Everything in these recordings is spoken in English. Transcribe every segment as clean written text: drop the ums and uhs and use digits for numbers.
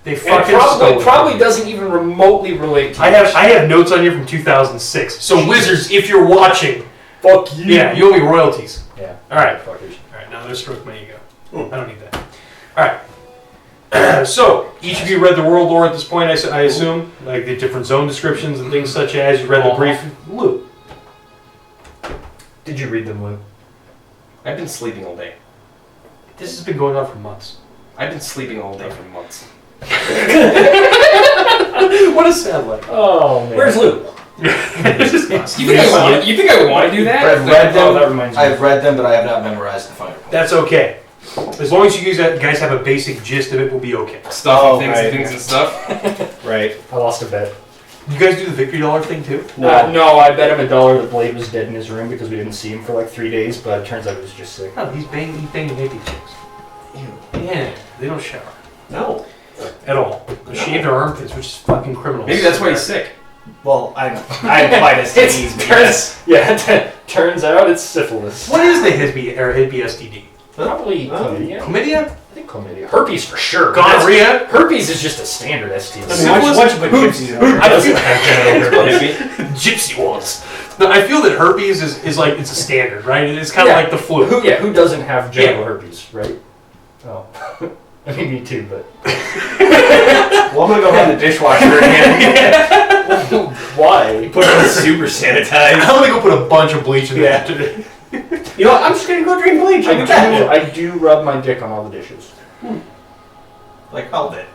They fucking probably doesn't even remotely relate to I have notes on here from 2006. So Wizards, if you're watching, fuck you. Yeah, you owe me royalties. Yeah. All right. Fuckers. All right. Now there's stroke my ego. I don't need that. All right. So each of you read the world lore at this point. I assume, like the different zone descriptions and things such as you read the brief. Lou, Did you read them, Lou? I've been sleeping all day. this has been going on for months. I've been sleeping all day for months. What a sad life. Oh man. Where's Lou? It's just us. You think I would want to do that? I've read them. that reminds me. I've read them, but I have not memorized the finer points. That's okay. As long as you guys have a basic gist of it, we'll be okay. Stuff and things and stuff. Right. I lost a bet. You guys do the victory dollar thing too? No, I bet him $1 that Blade was dead in his room because we didn't see him for like 3 days, but it turns out he was just sick. No, he's banging nappy chicks. Yeah, they don't shower. No. At all. They shave their armpits, which is fucking criminal. Maybe that's why he's sick. Well, I applied STDs. Turns out it's syphilis. What is the hippie STD? Probably chlamydia. Chlamydia? I think chlamydia. Herpes for sure. Gonorrhea? Herpes is just a standard STD. I mean, once you put gypsies in I feel Gypsy ones. No, I feel that herpes is like, it's a standard, right? It's kind of like the flu. Who doesn't have genital herpes, right? Oh. I mean, me too, but... Well, I'm going to go run the dishwasher again. Why? Put it on super sanitized. I'm gonna go put a bunch of bleach in there today. You know what? I'm just going to go drink bleach. I do rub my dick on all the dishes. Like all of it.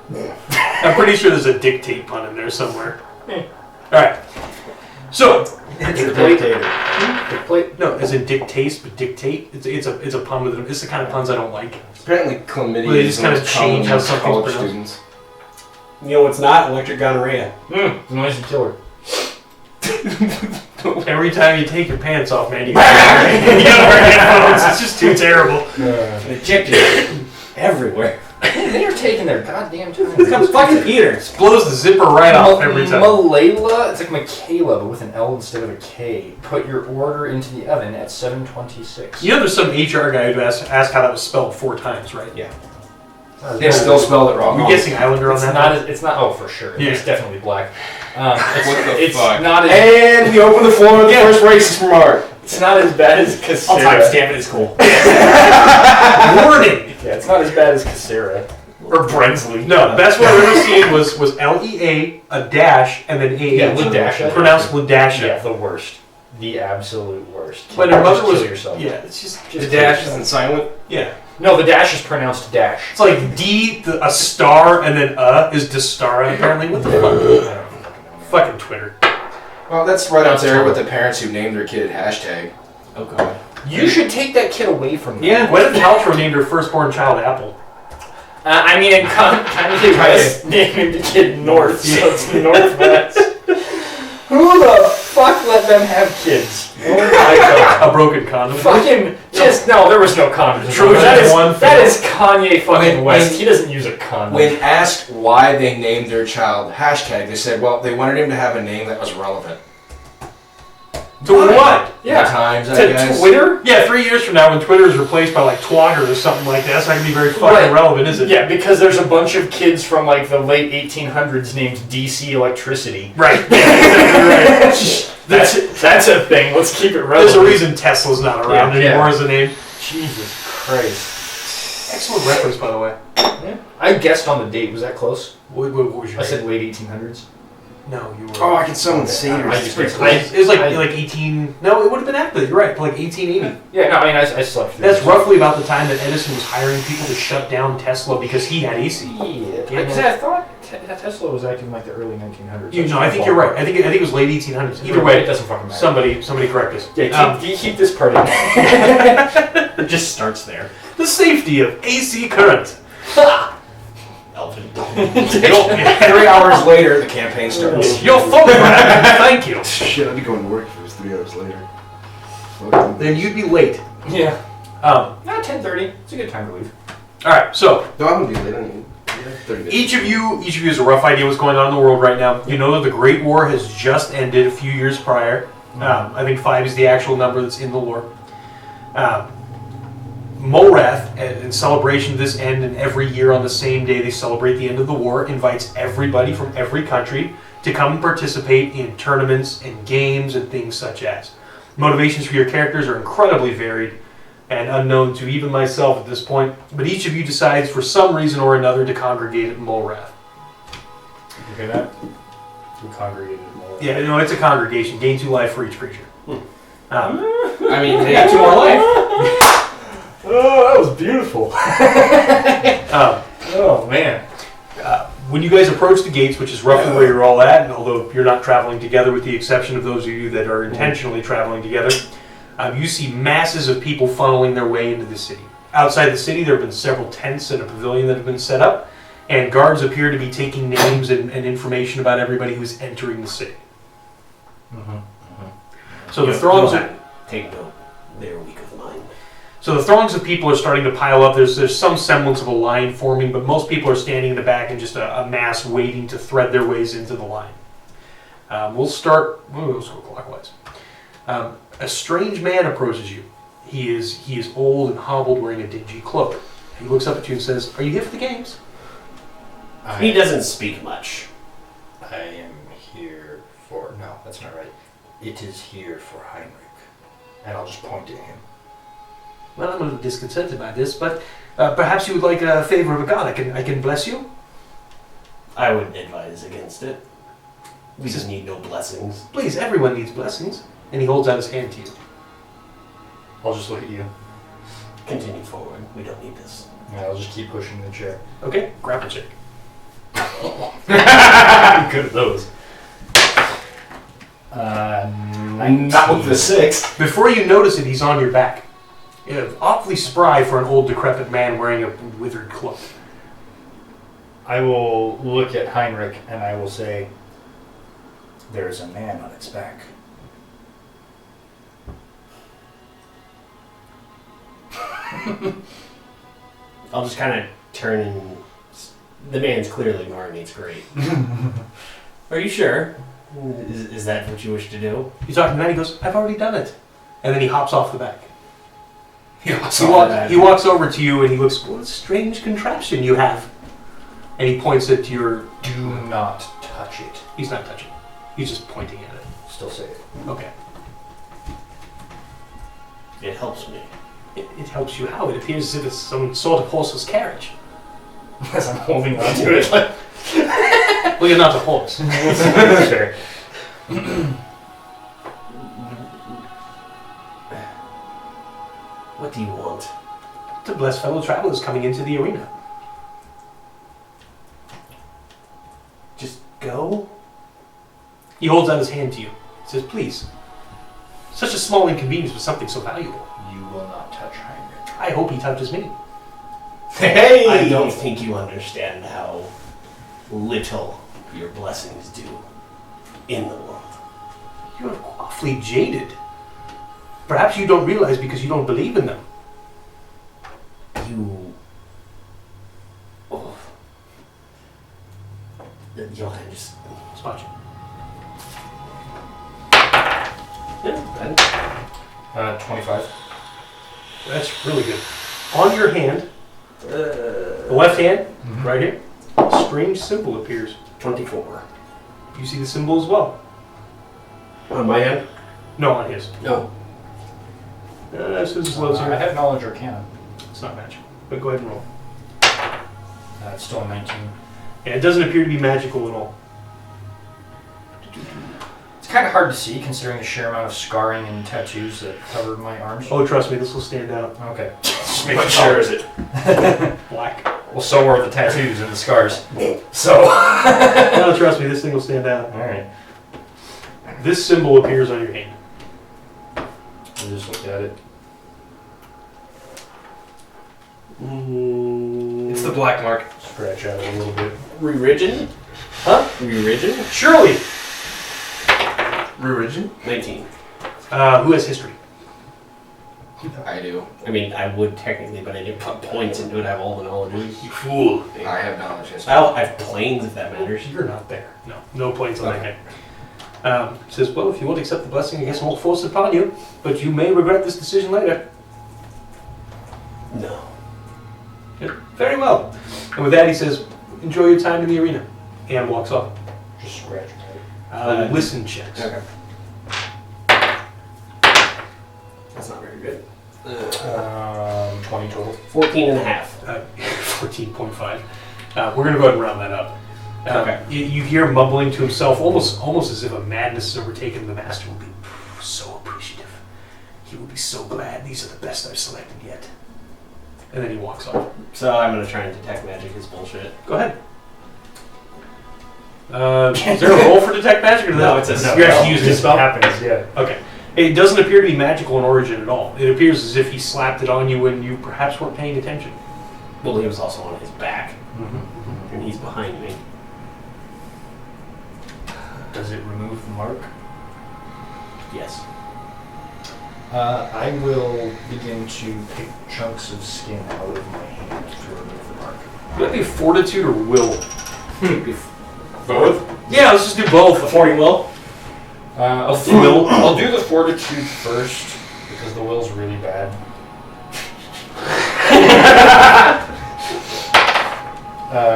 I'm pretty sure there's a dictate pun in there somewhere. Alright. So, Plate. no, as in dictates, but dictate. It's a pun with it's the kind of puns I don't like. Apparently chlamydia Well, they just is kinda the most common change how amongst something's college pronounced. students. You know what's not? Electric gonorrhea. Noisy killer. Every time you take your pants off, man, you gotta wear headphones. It's just too terrible. Ejected everywhere. They are taking their goddamn time. Here comes fucking Peter. Blows the zipper right off every time. Malayla, it's like Michaela, but with an L instead of a K. Put your order into the oven at 7:26. You know there's some HR guy who asked how that was spelled 4 times, right? Yeah. They still spelled it wrong. I'm guessing Islander on It's that. not. It's not. Oh, for sure. Yeah. It's definitely black. What the It's fuck? not. And we open the floor with the first racist remark. It's not as bad as I'll Casera. timestamp it. It's cool. Warning! Yeah, it's not as bad as Casera or Brensley. No, best one I've ever seen was LEA, a dash, and then A. Yeah, Ladasha. Pronounced Ladasha. Yeah, the worst. The absolute worst. But her mother Just was. kill yourself. Yeah, it's just. The dash isn't silent. Yeah. No, the dash is pronounced dash. It's like D, a star, and then is Dastara, apparently. What the I fuck? don't fucking know. Fucking Twitter. Well, that's right up there with the parents who named their kid hashtag. Oh god. You should take that kid away from them. Yeah, Gwyneth Paltrow named her firstborn child Apple. I mean, in Kanye West named the kid North, so it's Northwest. Who the fuck let them have kids? Oh my god. A broken condom. Fucking just no, there was no condoms. Trojan That is Kanye fucking West. He doesn't use a condom. When asked why they named their child hashtag, they said, well, they wanted him to have a name that was relevant. To what? Yeah. Times, I To guess. Twitter? Yeah, 3 years from now when Twitter is replaced by like Twatter or something like that, it's not gonna be very fucking Right. relevant, is it? Yeah, because there's a bunch of kids from like the late 1800s named DC Electricity. Right. Yeah, That's a thing. Let's keep it relevant. There's a reason Tesla's not around Yeah. anymore as a name. Jesus Christ. Excellent reference, by the way. Yeah. I guessed on the date. Was that close? What was your I name? said late 1800s. No, you were. Oh, I can summon I satyrs. just- It was like 18. No, it would have been after. You're right, like 1880. Yeah, no, I mean, I slept through That's this. roughly about the time that Edison was hiring people to shut down Tesla because he had AC. Yeah, because I thought Tesla was active in like the early 1900s. You know, I think you're right. I think it was late 1800s. Either It way, doesn't fucking matter. somebody correct us. Yeah, keep this part in. It just starts there. The safety of AC current. Elvin. 3 hours later, the campaign starts. Your photograph. Thank you. Shit, I'd be going to work if it was 3 hours later. Fuck. Then you'd be late. Yeah. All 10:30. It's a good time to leave. right. So No, I'm gonna be late. I mean, 30 minutes. each of you has a rough idea what's going on in the world right now. You know that the Great War has just ended a few years prior. I think 5 is the actual number that's in the lore. Morath, in celebration of this end, and every year on the same day they celebrate the end of the war, invites everybody from every country to come and participate in tournaments and games and things such as. Motivations for your characters are incredibly varied and unknown to even myself at this point, but each of you decides for some reason or another to congregate at Morath. You hear that? We congregated more. Yeah, no, it's a congregation. Gain 2 life for each creature. I mean, they got 2 more life. Oh, that was beautiful. Oh, man. When you guys approach the gates, which is roughly where you're all at, and although you're not traveling together with the exception of those of you that are intentionally traveling together, you see masses of people funneling their way into the city. Outside the city, there have been several tents and a pavilion that have been set up, and guards appear to be taking names and information about everybody who's entering the city. So the throngs are... Take note. They're weak of mind. So the throngs of people are starting to pile up. There's some semblance of a line forming, but most people are standing in the back and just a mass waiting to thread their ways into the line. Let's go clockwise. A strange man approaches you. He is old and hobbled, wearing a dingy cloak. He looks up at you and says, "Are you here for the games?" He doesn't speak much. I am here for... No, that's not right. It is here for Heinrich. And I'll just point at him. Well, I'm a little disconcerted by this, but perhaps you would like a favor of a god. I can bless you. I would advise against it. We just need no blessings. Please, everyone needs blessings. And he holds out his hand to you. I'll just look at you. Continue forward. We don't need this. Yeah, I'll just keep pushing the chair. Okay, grapple check. I'm good at those. 19. Not with the 6. Before you notice it, he's on your back. Awfully spry for an old, decrepit man wearing a withered cloak. I will look at Heinrich and I will say, there is a man on its back. I'll just kind of turn and... The man's clearly ignoring me. It's great. Are you sure? Is that what you wish to do? He's talking to the man, he goes, "I've already done it." And then he hops off the back. He walks over to you and he looks, "What a strange contraption you have." And he points it to your... Do not touch it. He's not touching it. He's just pointing at it. Still say it. Okay. It helps me. It helps you how? It appears as if it's some sort of horseless carriage. As I'm holding on to it. Like... Well, you're not a horse. Sure. What do you want? To bless fellow travelers coming into the arena. Just go? He holds out his hand to you. He says, "Please. Such a small inconvenience for something so valuable." You will not touch Heinrich. I hope he touches me. Hey! I don't think you understand how little your blessings do in the world. You're awfully jaded. Perhaps you don't realize because you don't believe in them. You... Oh. Johan, just... Spot you. Yeah, 25. That's really good. On your hand, the left hand, right here, a strange symbol appears. 24. You see the symbol as well. On my hand? No, on his. No. This is low I here. have knowledge arcana. It's not magic. But go ahead and roll. It's still a 19. And it doesn't appear to be magical at all. It's kind of hard to see considering the sheer amount of scarring and tattoos that cover my arms. Oh, trust me, this will stand out. Okay. What color is it? Black. Well, so are the tattoos and the scars. So. No, trust me, this thing will stand out. Alright. This symbol appears on your hand. I just looked at it. It's the black mark. Scratch at it a little bit. Re-rigid? Huh? Re-rigid? Surely! Religion? 19. Who has history? I do. I mean, I would technically, but I didn't put points into it. I have all the knowledge. You fool. I have knowledge history. I have planes, if that matters. You're not there. No points on that guy. Says, well, if you won't accept the blessing, I guess I won't force it upon you, but you may regret this decision later. No. Yeah, very well. And with that, he says, enjoy your time in the arena. And walks off. Just scratch Listen checks. Okay. That's not very good. 20 total. 14 and a half. 14.5. We're going to go ahead and round that up. Okay. You hear him mumbling to himself, almost as if a madness has overtaken. The master will be so appreciative. He will be so glad. These are the best I've selected yet. And then he walks off. So I'm going to try and detect magic is bullshit. Go ahead. Is there a roll for detect magic? Or No, it's a You're actually using a Just spell? happens, yeah. Okay. It doesn't appear to be magical in origin at all. It appears as if he slapped it on you when you perhaps weren't paying attention. Well, he was also on his back, and he's behind me. Does it remove the mark? Yes. I will begin to pick chunks of skin out of my hand to remove the mark. Would that be fortitude or will? Both? Yeah, let's just do both. 40 will? I'll do the fortitude first because the will's really bad.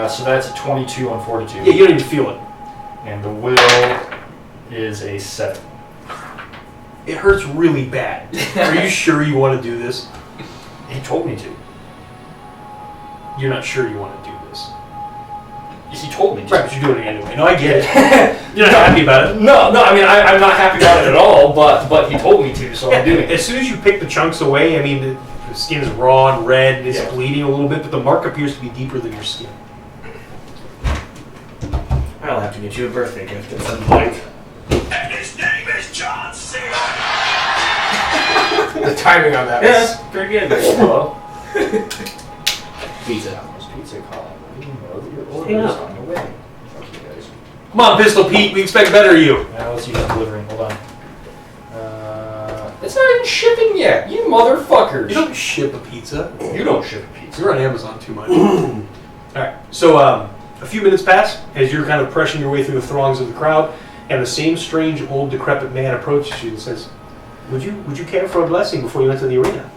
So that's a 22 on fortitude. Yeah, you don't even feel it. And the will is a 7. It hurts really bad. Are you sure you want to do this? He told me to. You're not sure you want to do this. He told me to. Right, but you're doing it anyway. No, I get it. You're not happy about it. No, I mean, I'm not happy about it at all, but he told me to, so I'm doing it. As soon as you pick the chunks away, I mean, the skin is raw and red, and it's Yeah. bleeding a little bit, but the mark appears to be deeper than your skin. I'll have to get you a birthday gift at some point. And his name is John C. The timing on that Yeah, was... that's pretty good. Hello. Pizza. Pizza call. I didn't know that your order Hang was up. on the way. Fuck you guys. Come on, Pistol Pete, we expect better of you. Now let's use delivering. Hold on. It's not even shipping yet. You motherfuckers. You don't ship a pizza. You don't ship a pizza. You're on Amazon too much. Alright, so a few minutes pass as you're kind of pressing your way through the throngs of the crowd, and the same strange old decrepit man approaches you and says, Would you care for a blessing before you enter the arena?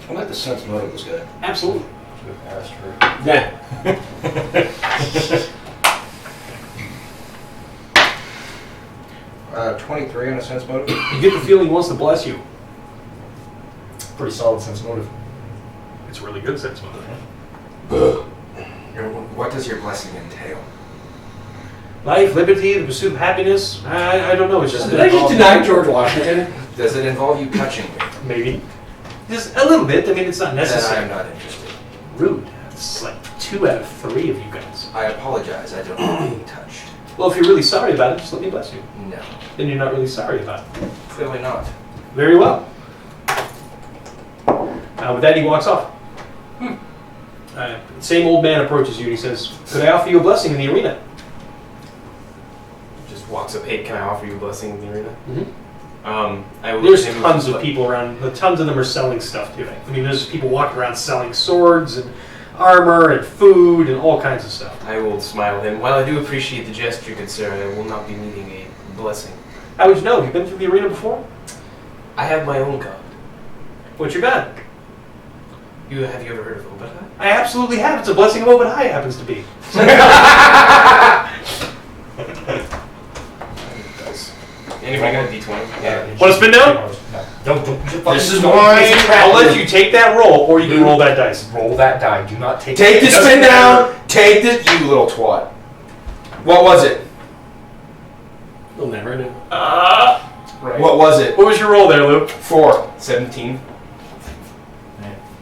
I like the sense motive of this guy. Absolutely. Should have asked for. Yeah. 23 on a sense motive. You get the feeling he wants to bless you. Pretty solid sense motive. It's a really good sense motive. What does your blessing entail? Life, liberty, the pursuit of happiness. I don't know. It's just Did I just deny George Washington? Does it involve you touching me? maybe just a little bit. I mean, it's not Then necessary. I'm not interested. Rude. It's like 2 out of 3 of you guys. I apologize. I don't want being touched. Well, if you're really sorry about it, just let me bless you. No. Then you're not really sorry about it. Clearly not. Very well. With that, he walks off. Same old man approaches you and he says, "Could I offer you a blessing in the arena?" Just walks up. Hey, can I offer you a blessing in the arena? Mhm. I will There's look at him tons with- of people around. Tons of them are selling stuff too. I mean, there's people walking around selling swords and armor and food and all kinds of stuff. I will smile at him. While I do appreciate the gesture, good sir, I will not be needing a blessing. How would you know? Have you been through the arena before? I have my own god. What's your god? Have you ever heard of Obadiah? I absolutely have. It's a blessing of Obadiah happens to be. Anybody got a D20? Yeah. Want to spin down? No. Don't. This is don't- mine. it's a crap I'll let loop. you take that roll, or you can roll that dice. Roll that die. Do not take. Take the it doesn't spin matter. down. Take this, you little twat. What was it? You'll never know. Right. What was it? What was your roll there, Luke? 4. 17.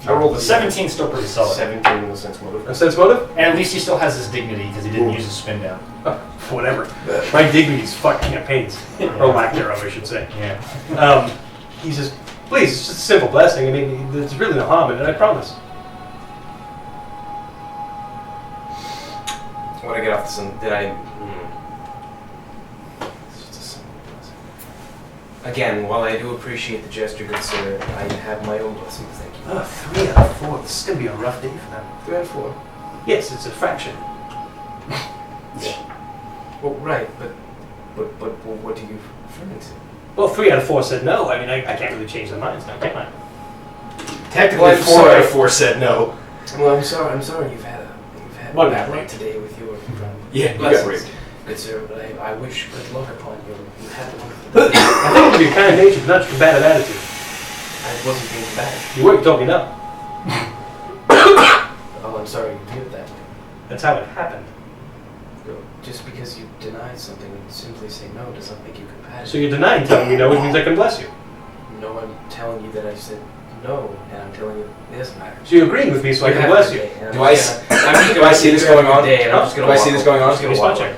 I rolled a 17. Still pretty solid. 17 in the sense motive. A sense motive? And at least he still has his dignity because he didn't use his spin down. Whatever. My dignity's fucking campaigns. Or lack thereof, I should say. Yeah. He says, please, it's just a simple blessing. I mean, there's really no harm in it, I promise. When I get off the sun, did I... It's just a simple blessing. Again, while I do appreciate the gesture, good sir, I have my own blessing. Thank you. Oh, 3 out of 4. This is going to be a rough day for them. 3 out of 4. Yes, it's a fraction. Well, right, but what do you refer to? Well, 3 out of 4 said no. I mean, I can't really change their minds now, can I? Technically, Well, I'm 4 out sorry. of 4 said no. Well, I'm sorry. You've had One a bad bad night. luck today with your Yeah, you got lessons. raped. Good sir, but I wish good luck upon you. You had a wonderful day. I think it's your kind nature, not your combative attitude. I wasn't being bad. You weren't talking up. Oh, I'm sorry you view it that way. That's how it happened. Just because you deny something and simply say no does not make you compatible. So you're denying telling me no, which means I can bless you. No, I'm telling you that I said no, and I'm telling you it doesn't matter. So you're agreeing with me so I can bless you. Do I see this going on? Day, and I'm just Do gonna I see this going on? Give me a spot check.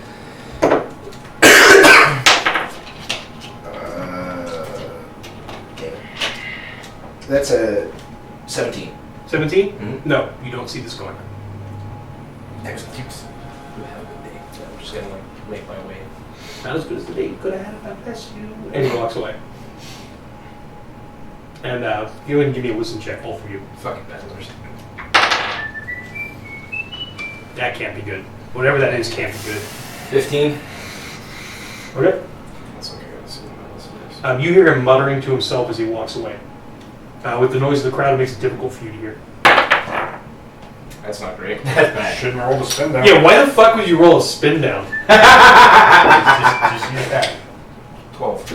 That's a 17. 17? Mhm. No, you don't see this going on. Excellent. You have a good day. So I'm just gonna make my way. Not as good as the day you could have had if I bless you. And he walks away. And you go ahead and give me a wisdom check, all for you. Fucking peddlers. That can't be good. Whatever that is can't be good. 15. Okay. That's okay. Let's see what else it is. You hear him muttering to himself as he walks away. With the noise of the crowd, it makes it difficult for you to hear. That's not great. That's bad. Shouldn't roll the spin down. Yeah, why the fuck would you roll a spin down? Just use that. 12.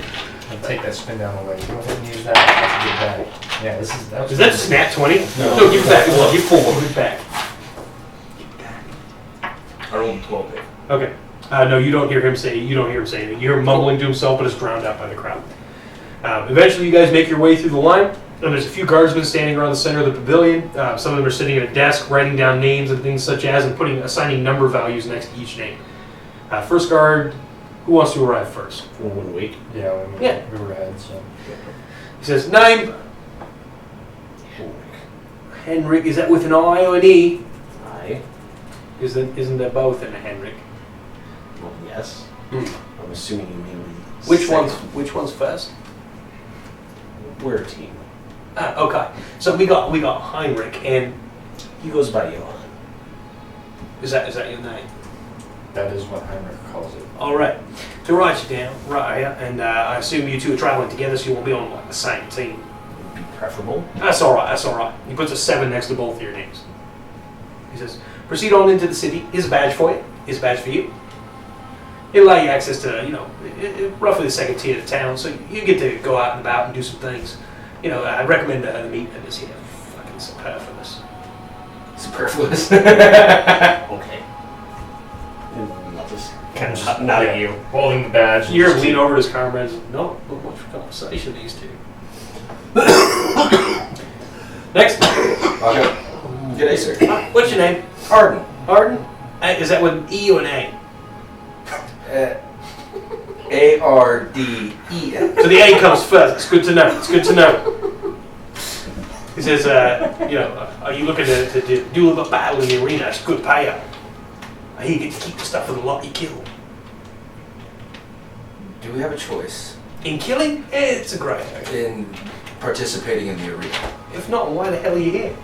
And take that spin down away. Go ahead and use that. That's a good bag. Yeah, this is that. Is that snap 20? No. Give it back. Hold on, give 4. Give it back. I rolled a 12, Dave. Okay. No, you don't hear him say. You don't hear him say anything. You hear him mumbling to himself, but it's drowned out by the crowd. Eventually, you guys make your way through the line, and there's a few guardsmen standing around the center of the pavilion. Some of them are sitting at a desk, writing down names and things such as, and assigning number values next to each name. First guard, who wants to arrive first? 1 week. Yeah, Yeah. we were ahead, so. He says, name. Henrik. Is that with an I or an E? Aye. Isn't there both in a Henrik? Well, yes. Hmm. I'm assuming you mean Which one's first? We're a team. Okay. So we got Heinrich, and He goes by Johan. is that your name? That is what Heinrich calls it. All right. To write you down, right here, and I assume you two are traveling together, so you won't be on like the same team. Would be preferable. That's all right. That's all right. He puts a 7 next to both of your names. He says, "Proceed on into the city. Here's a badge for you. Here's a badge for you. It'll allow you access to, roughly the second tier of the town, so you get to go out and about and do some things. I'd recommend the meat in this here. Fucking superfluous. Superfluous. Okay. And I'll just kind of nod at you. Holding the badge. You hear him lean over to his comrades. No, not much for conversation, these two. Next. Okay. G'day, sir. What's your name? Arden. Arden? Is that with an E or an A? A-R-D-E-N. So the A comes first. It's good to know. It's good to know. He says, are you looking to do a little battle in the arena? It's a good payout. I hear you get to keep the stuff for the lot you kill. Do we have a choice In killing, it's a great idea. in participating in the arena? If not, why the hell are you here?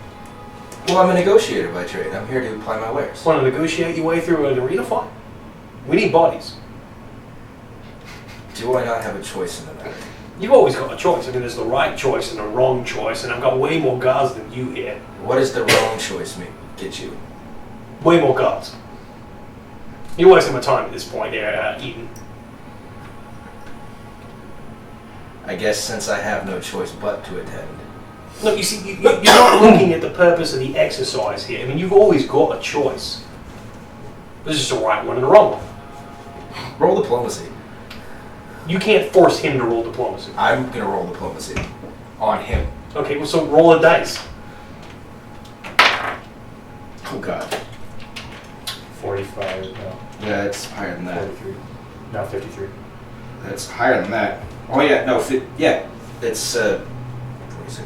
Well, I'm a negotiator by trade. I'm here to apply my wares. Want to negotiate your way through an arena fight? We need bodies. Do I not have a choice in the matter? You've always got a choice. I mean, there's the right choice and the wrong choice, and I've got way more guards than you here. What does the wrong choice get you? Way more guards. You're wasting my time at this point there, Eden. I guess since I have no choice but to attend. Look, you see, you're not looking at the purpose of the exercise here. I mean, you've always got a choice. There's just a right one and a wrong one. Roll diplomacy. You can't force him to roll diplomacy. I'm gonna roll diplomacy on him. Okay, well, so roll a dice. Oh God. 45, no, Yeah, it's higher than that. 43. No, 53. That's higher than that. Oh yeah, no, it's 46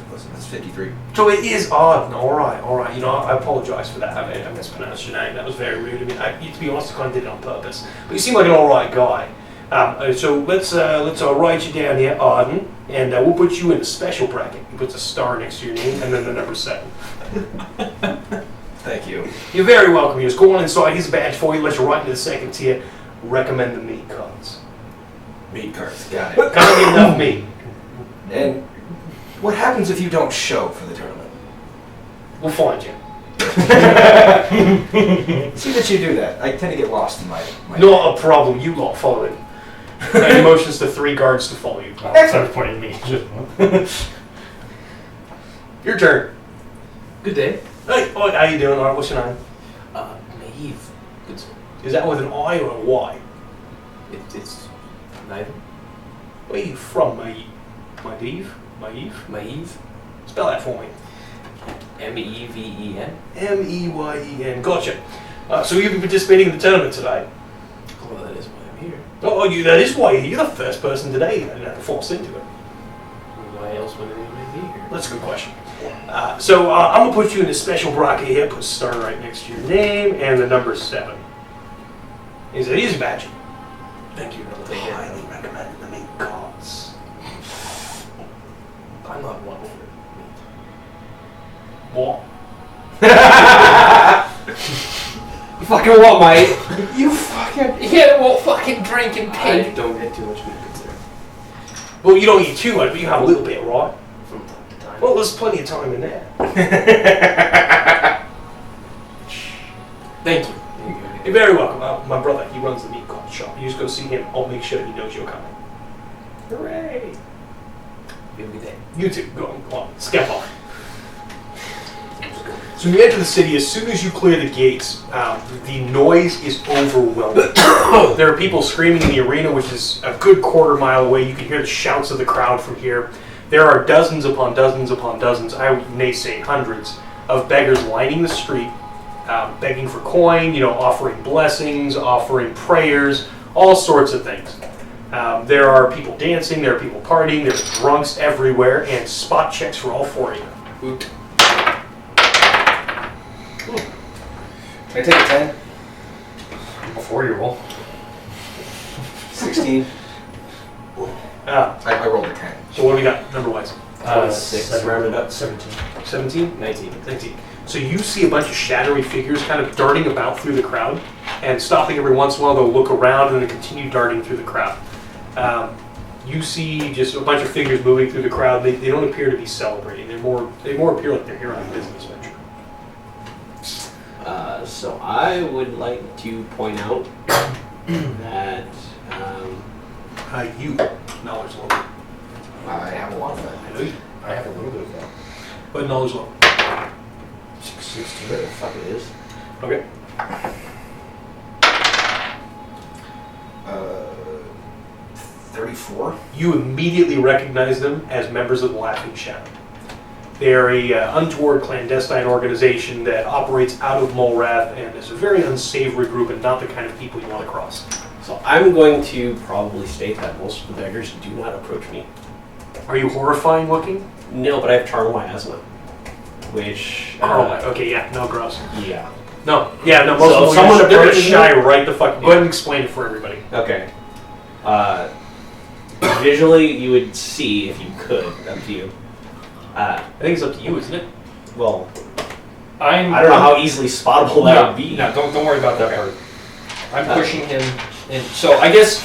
plus. That's 53. So it is Arden. All right. I apologize for that. I mispronounced your name. That was very rude. I mean, to be honest, I kind of did it on purpose. But you seem like an all right guy. So let's write you down here, Arden, and we'll put you in a special bracket. He puts a star next to your name and then the number 7. Thank you. You're very welcome. You just go on inside. Here's a badge for you. Let you right into the second tier. Recommend the meat cards. Meat cards. Got it. Can't get enough meat. And what happens if you don't show for the tournament? We'll find you. See that you do that. I tend to get lost in my Not a problem. You lot follow him. And he motions to 3 guards to follow you. Excellent point me. Your turn. Good day. Hey, how you doing? All right, what's your name? Naive. Good sir. Is that with an I or a Y? It's neither. Where are you from, Maeve? Maeve? Naive. Spell that for me. M-E-V-E-N. M-E-Y-E-N. Gotcha. So you'll be participating in the tournament today. Well, that is why I'm here. Oh, that is why you're the first person today that forced into it. Why else would anybody be here? That's a good question. So I'm going to put you in a special bracket here, put star right next to your name, and the number 7. Is it easy badge? Thank you. I'll take Highly it. recommend the meat cards. I'm not one for What? You fucking what, mate? You fucking hit what fucking drinking I pig. don't get too much meat, good sir. Well, you don't eat too much, but you have a little bit, right? From time to time. Well, there's plenty of time in there. Thank you. You're very welcome. My brother, he runs the meat card shop. You just go see him. I'll make sure he knows you're coming. Hooray! You have a good day. You two, go on, step off. So when you enter the city, as soon as you clear the gates, the noise is overwhelming. There are people screaming in the arena, which is a good quarter mile away. You can hear the shouts of the crowd from here. There are dozens upon dozens upon dozens, I may say hundreds, of beggars lining the street, begging for coin, offering blessings, offering prayers, all sorts of things. There are people dancing, there are people partying, there's drunks everywhere, and spot checks for all 4 of you. Can I take a 10? Before you roll. 16. Ah, I rolled a 10. so what do we got, number-wise? 26. Rounded up. 17. 17? 19. 19. So you see a bunch of shadowy figures kind of darting about through the crowd, and stopping every once in a while, they'll look around and then continue darting through the crowd. You see just a bunch of figures moving through the crowd. They don't appear to be celebrating. They more appear like they're here on a business venture. So I would like to point out that You, knowledge level. I have a lot of that. I know you, I have a little bit of that. but knowledge level. 16. where the fuck it is. Okay. 34. You immediately recognize them as members of the Laughing Shadow. They're a untoward clandestine organization that operates out of Mulrath and is a very unsavory group and not the kind of people you want to cross. So I'm going to probably state that most of the beggars do not approach me. Are you horrifying looking? No, but I have charm miasma, which Okay, yeah, no, gross. yeah. No, yeah, no, most So of them someone they're gonna approaches shy me? right the fuck. Go ahead and explain it for everybody. Okay. Visually, you would see if you could. Up to you. I think it's up to you, isn't it? Well, I I don't know how easily spottable that would be. No, don't worry about that part. I'm pushing him in. So I guess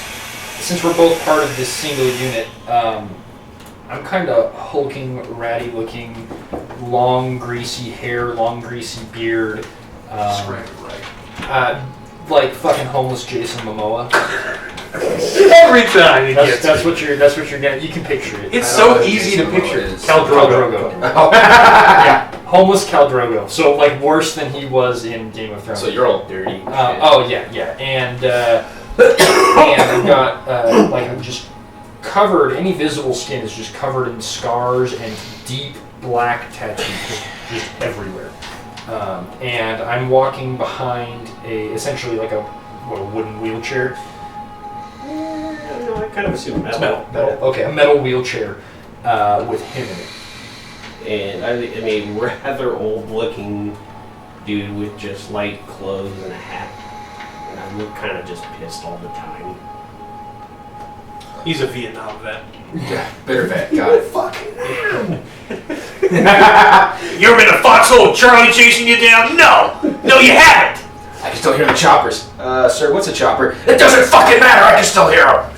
since we're both part of this single unit, I'm kind of hulking, ratty looking, long greasy hair, long greasy beard. Right. Like fucking homeless Jason Momoa. Every time he gets That's me. what you're getting. You can picture it. It's I don't know so what easy Jason to Momoa picture. is. Khal Khal Drogo. Drogo. Yeah, homeless Khal Drogo. So like worse than he was in Game of Thrones. So you're all dirty. Oh yeah, and I've got like I'm just covered. Any visible skin is just covered in scars and deep black tattoos, just everywhere. And I'm walking behind essentially like a wooden wheelchair. No, I kind of assume It's metal. metal. Okay, a metal wheelchair with him in it. And I mean, rather old-looking dude with just light clothes and a hat. And I look kind of just pissed all the time. He's a Vietnam vet. Yeah, bitter vet. Got it. You ever been a foxhole Charlie chasing you down? No! No, you haven't! I can still hear the choppers. Sir, what's a chopper? It doesn't fucking matter. I can still hear them.